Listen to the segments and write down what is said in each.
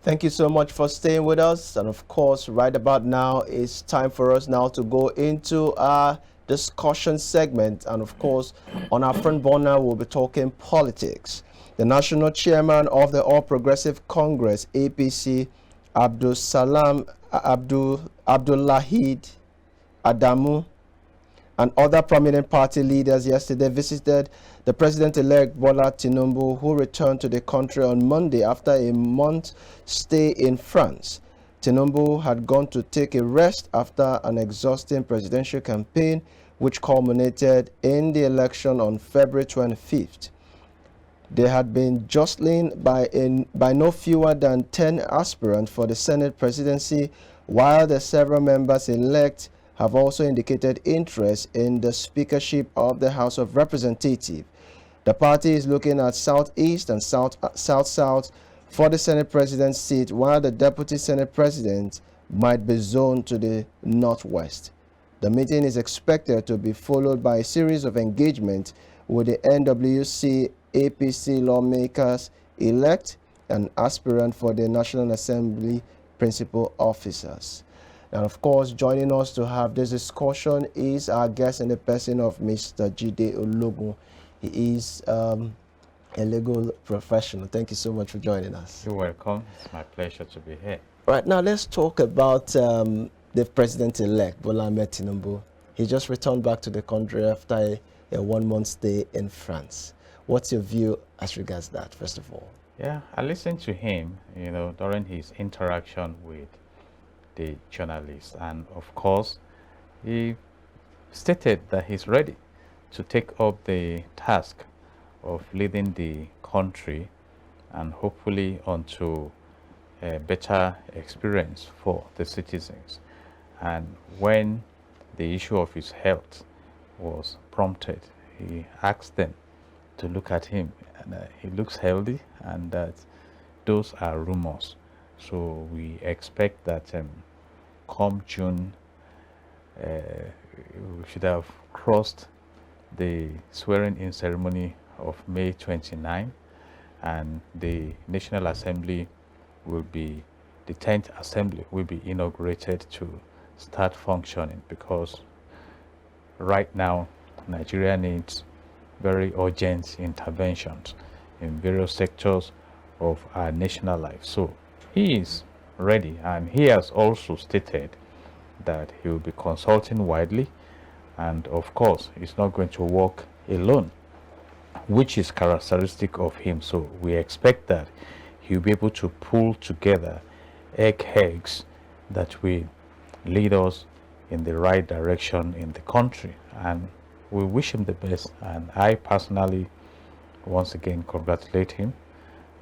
Thank you so much for staying with us. And of course, right about now, it's time for us now to go into our discussion segment. And of course, on our front burner, we'll be talking politics. The National Chairman of the All Progressive Congress, APC, Abdullahi Adamu, and other prominent party leaders yesterday visited the President-elect Bola Tinubu, who returned to the country on Monday after a month stay in France. Tinubu had gone to take a rest after an exhausting presidential campaign, which culminated in the election on February 25th. They had been jostling by no fewer than 10 aspirants for the Senate presidency, while the several members-elect have also indicated interest in the speakership of the House of Representatives. The party is looking at Southeast and South-South for the Senate President seat, while the Deputy Senate President might be zoned to the Northwest. The meeting is expected to be followed by a series of engagements with the NWC APC lawmakers elect and aspirant for the National Assembly principal officers. And of course, joining us to have this discussion is our guest in the person of Mr. Jide Ologun. He is a legal professional. Thank you so much for joining us. You're welcome. It's my pleasure to be here. Right now, let's talk about the President-elect, Bola Ahmed Tinubu. He just returned back to the country after a 1-month stay in France. What's your view as regards that, first of all? Yeah, I listened to him, during his interaction with the journalists, and of course he stated that he's ready to take up the task of leading the country and hopefully onto a better experience for the citizens. And when the issue of his health was prompted, he asked them to look at him, and he looks healthy, and that those are rumors. So we expect that come June, we should have crossed the swearing-in ceremony of May 29, and the National Assembly will be, the 10th Assembly will be inaugurated to start functioning, because right now Nigeria needs very urgent interventions in various sectors of our national life. So he is ready, and he has also stated that he will be consulting widely, and of course he's not going to work alone, which is characteristic of him. So we expect that he'll be able to pull together eggs that will lead us in the right direction in the country, and we wish him the best. And I personally once again congratulate him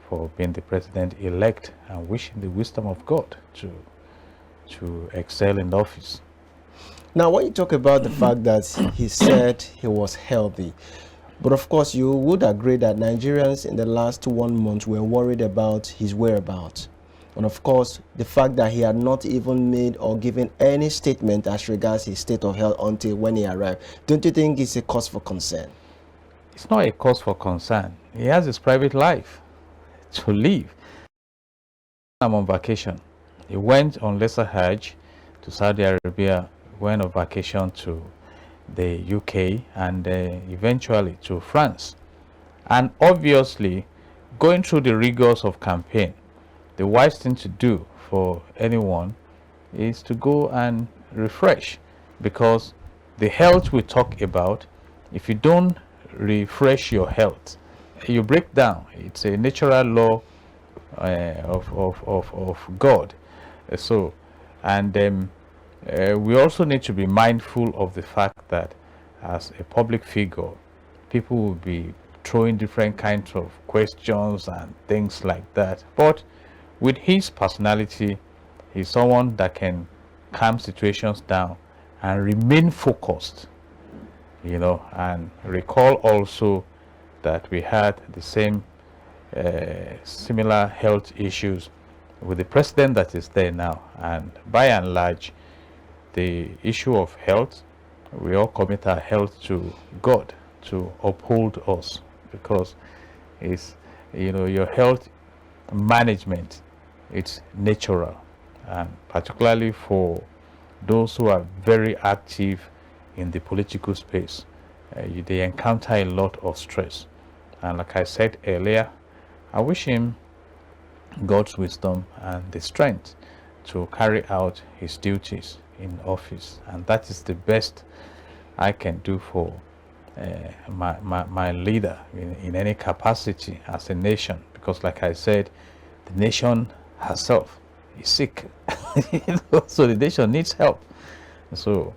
for being the president-elect and wish him the wisdom of God to excel in office. Now, when you talk about the fact that he said he was healthy, but of course you would agree that Nigerians in the last 1 month were worried about his whereabouts. And of course, the fact that he had not even made or given any statement as regards his state of health until when he arrived. Don't you think it's a cause for concern? It's not a cause for concern. He has his private life to live. I'm on vacation. He went on lesser Hajj to Saudi Arabia, went on vacation to the UK, and eventually to France. And obviously, going through the rigors of campaign, the wise thing to do for anyone is to go and refresh, because the health we talk about, if you don't refresh your health, you break down. It's a natural law of God. So, and we also need to be mindful of the fact that as a public figure, people will be throwing different kinds of questions and things like that. But with his personality, he's someone that can calm situations down and remain focused, and recall also that we had the same similar health issues with the president that is there now. And by and large, the issue of health, we all commit our health to God to uphold us, because it's, your health management it's natural, and particularly for those who are very active in the political space, they encounter a lot of stress. And like I said earlier, I wish him God's wisdom and the strength to carry out his duties in office, and that is the best I can do for my leader in any capacity as a nation, because like I said, the nation herself is sick. So the nation needs help. So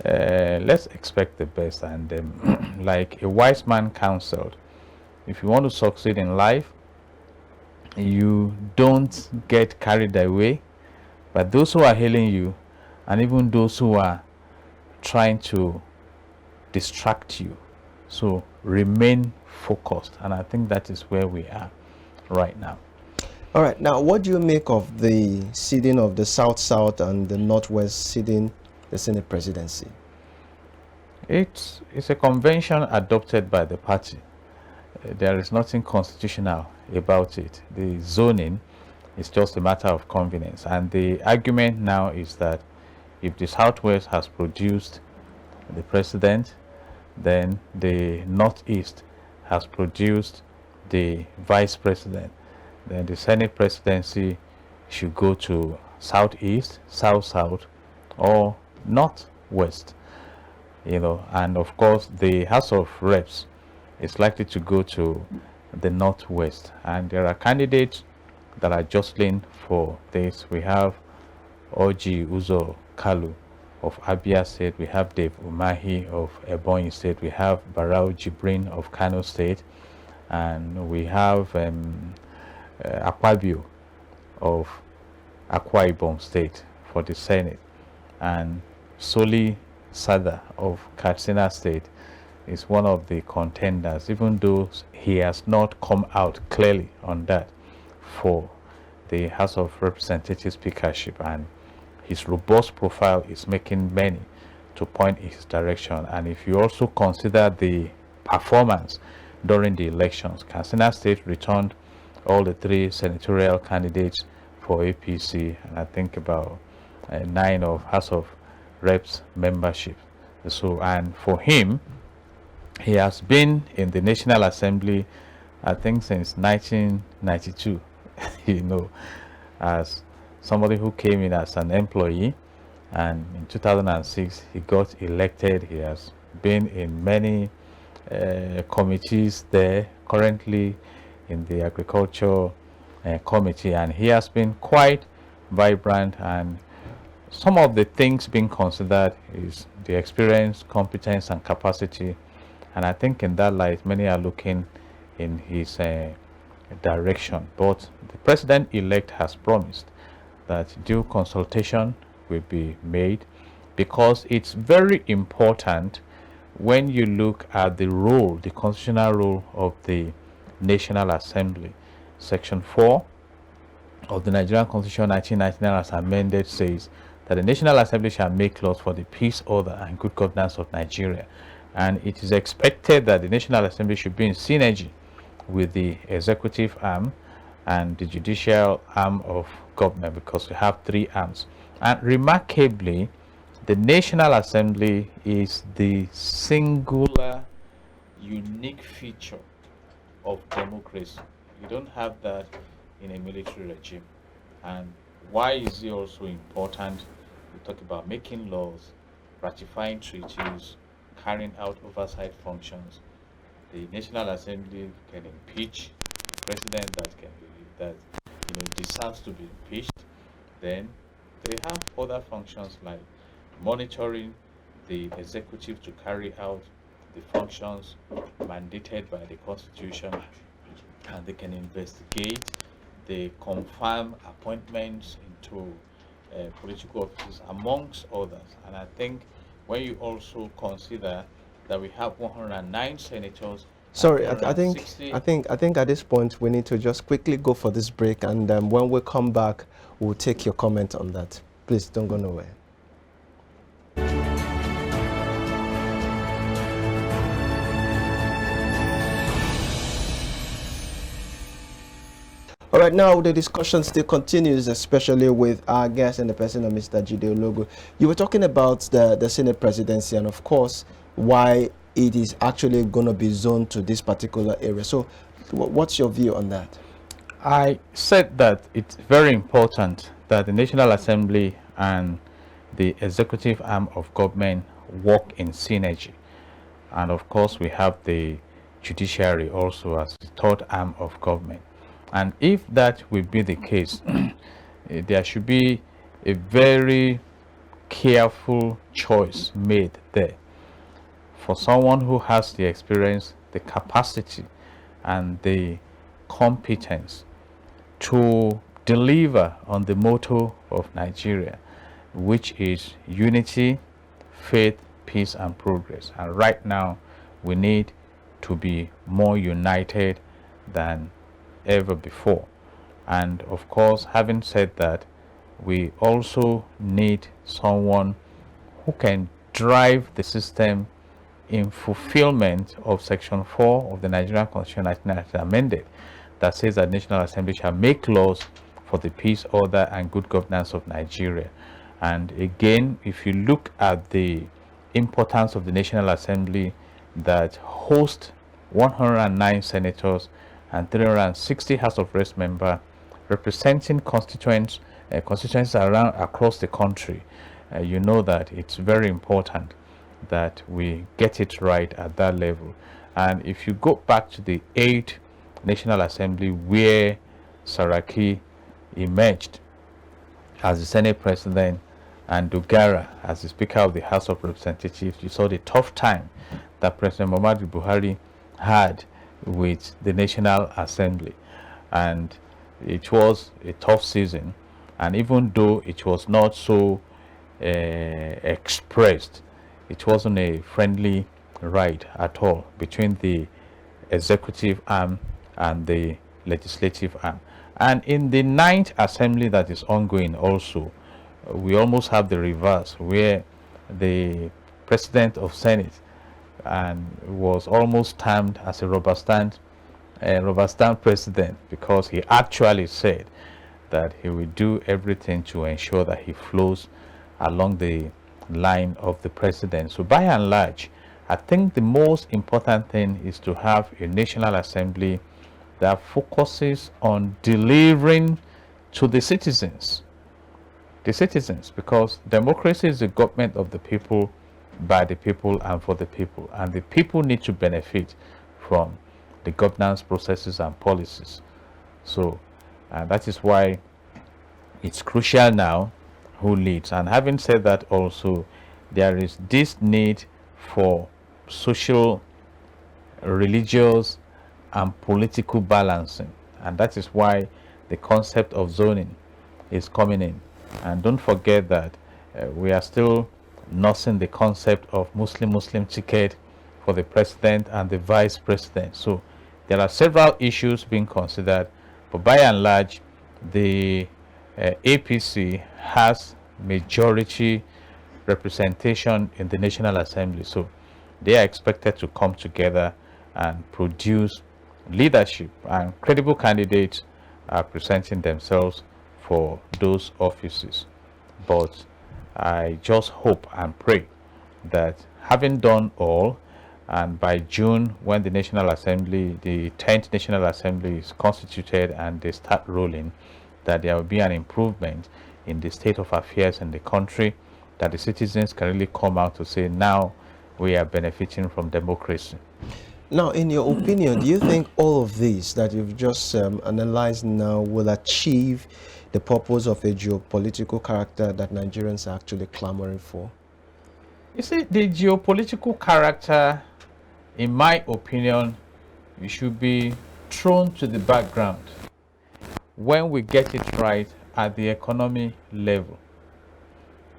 let's expect the best, and like a wise man counseled, if you want to succeed in life, you don't get carried away by those who are hailing you, and even those who are trying to distract you. So remain focused, and I think that is where we are right now. All right. Now, what do you make of the seating of the South and the Northwest seating the Senate presidency? It's a convention adopted by the party. There is nothing constitutional about it. The zoning is just a matter of convenience, and the argument now is that if the Southwest has produced the president, then the Northeast has produced the vice president. Then the Senate presidency should go to Southeast, South, or Northwest. And of course the House of Reps is likely to go to the Northwest, and there are candidates that are jostling for this. We have Oji Uzo Kalu of Abia State, we have Dave Umahi of Ebonyi State, we have Barau Jibrin of Kano State, and we have Akpabio of Akwa Ibom State for the Senate, and Soli Sada of Katsina State is one of the contenders, even though he has not come out clearly on that for the House of Representatives speakership, and his robust profile is making many to point in his direction. And if you also consider the performance during the elections, Katsina State returned all the 3 senatorial candidates for APC, and I think about 9 of House of Reps membership. So, and for him, he has been in the National Assembly, I think, since 1992, as somebody who came in as an employee, and in 2006 he got elected. He has been in many committees there, currently in the Agriculture Committee, and he has been quite vibrant. And some of the things being considered is the experience, competence, and capacity. And I think in that light, many are looking in his direction. But the president-elect has promised that due consultation will be made, because it's very important when you look at the role, the constitutional role of the National Assembly. Section 4 of the Nigerian Constitution 1999 as amended says that the National Assembly shall make laws for the peace, order, and good governance of Nigeria. And it is expected that the National Assembly should be in synergy with the executive arm and the judicial arm of government, because we have 3 arms. And remarkably, the National Assembly is the singular, unique feature of democracy. You don't have that in a military regime. And why is it also important? We talk about making laws, ratifying treaties, carrying out oversight functions. The National Assembly can impeach the president that deserves to be impeached. Then they have other functions like monitoring the executive to carry out the functions mandated by the Constitution, and they can investigate, they confirm appointments into political offices, amongst others. And I think when you also consider that we have 109 senators. Sorry, I think at this point we need to just quickly go for this break, and when we come back, we'll take your comment on that. Please don't go nowhere. All right, now the discussion still continues, especially with our guest and the person of Mr. Jide Ologo. You were talking about the Senate presidency and, of course, why it is actually going to be zoned to this particular area. So what's your view on that? I said that it's very important that the National Assembly and the executive arm of government work in synergy. And of course, we have the judiciary also as the third arm of government. And if that will be the case, there should be a very careful choice made there for someone who has the experience, the capacity, and the competence to deliver on the motto of Nigeria, which is unity, faith, peace, and progress. And right now, we need to be more united than ever before. And of course, having said that, we also need someone who can drive the system in fulfillment of Section 4 of the Nigerian Constitution 1990 amended, that says that National Assembly shall make laws for the peace, order, and good governance of Nigeria. And again, if you look at the importance of the National Assembly that hosts 109 senators and 360 House of Reps members representing constituents around across the country, you know that it's very important that we get it right at that level. And if you go back to the 8th National Assembly where Saraki emerged as the Senate President and Dogara as the Speaker of the House of Representatives, you saw the tough time that President Muhammadu Buhari had with the National Assembly. And it was a tough season. And even though it was not so expressed, it wasn't a friendly ride at all between the executive arm and the legislative arm. And in the 9th assembly that is ongoing also, we almost have the reverse, where the president of Senate and was almost termed as a rubber stamp president, because he actually said that he will do everything to ensure that he flows along the line of the president. So by and large, I think the most important thing is to have a National Assembly that focuses on delivering to the citizens. Because democracy is the government of the people, by the people, and for the people. And the people need to benefit from the governance processes and policies. So that is why it's crucial now who leads. And having said that also, there is this need for social, religious, and political balancing. And that is why the concept of zoning is coming in. And don't forget that we are still nursing the concept of Muslim ticket for the president and the vice president. So there are several issues being considered, but by and large, the APC has majority representation in the National Assembly. So they are expected to come together and produce leadership, and credible candidates are presenting themselves for those offices. But I just hope and pray that having done all, and by June, when the National Assembly, the 10th National Assembly is constituted and they start rolling, that there will be an improvement in the state of affairs in the country, that the citizens can really come out to say, now we are benefiting from democracy. Now, in your opinion, do you think all of these that you've just analyzed now will achieve the purpose of a geopolitical character that Nigerians are actually clamoring for? You see, the geopolitical character, in my opinion, it should be thrown to the background when we get it right at the economy level.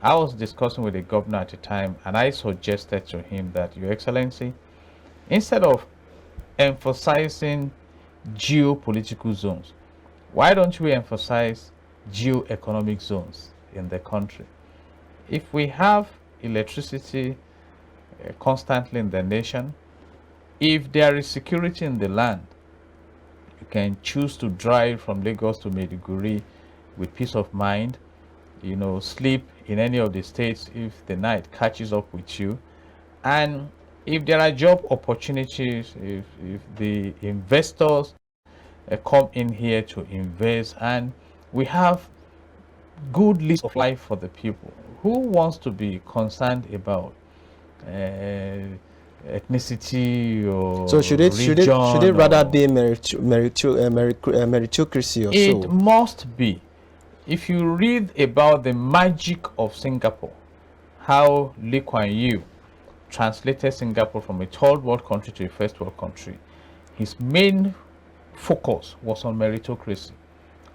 I was discussing with the governor at the time, and I suggested to him that, Your Excellency, instead of emphasizing geopolitical zones, why don't we emphasize geo-economic zones in the country? If we have electricity constantly in the nation, if there is security in the land, you can choose to drive from Lagos to Maiduguri with peace of mind, you know, sleep in any of the states if the night catches up with you. And if there are job opportunities, if the investors come in here to invest, and we have good list of life for the people, who wants to be concerned about ethnicity or So should it region rather or- be meritocracy or It so? must be. If you read about the magic of Singapore, how Lee Kuan Yew translated Singapore from a third world country to a first world country, his main focus was on meritocracy.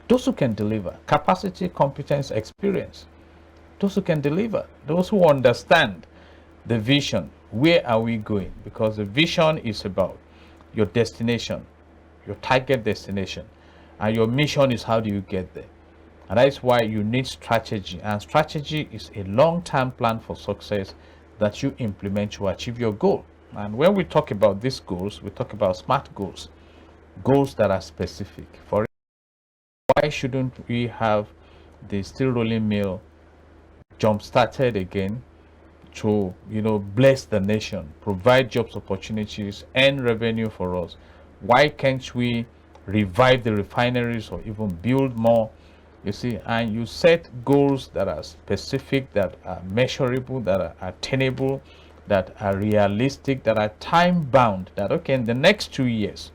Those who can deliver, capacity, competence, experience, those who can deliver, those who understand the vision, where are we going? Because the vision is about your destination, your target destination, and your mission is how do you get there. And that's why you need strategy, and strategy is a long-term plan for success that you implement to achieve your goal. And when we talk about these goals, we talk about SMART goals, goals that are specific. For why shouldn't we have the steel rolling mill jump started again to, you know, bless the nation, provide jobs opportunities and revenue for us? Why can't we revive the refineries or even build more? You see, and you set goals that are specific, that are measurable, that are attainable, that are realistic, that are time bound, that okay, in the next 2 years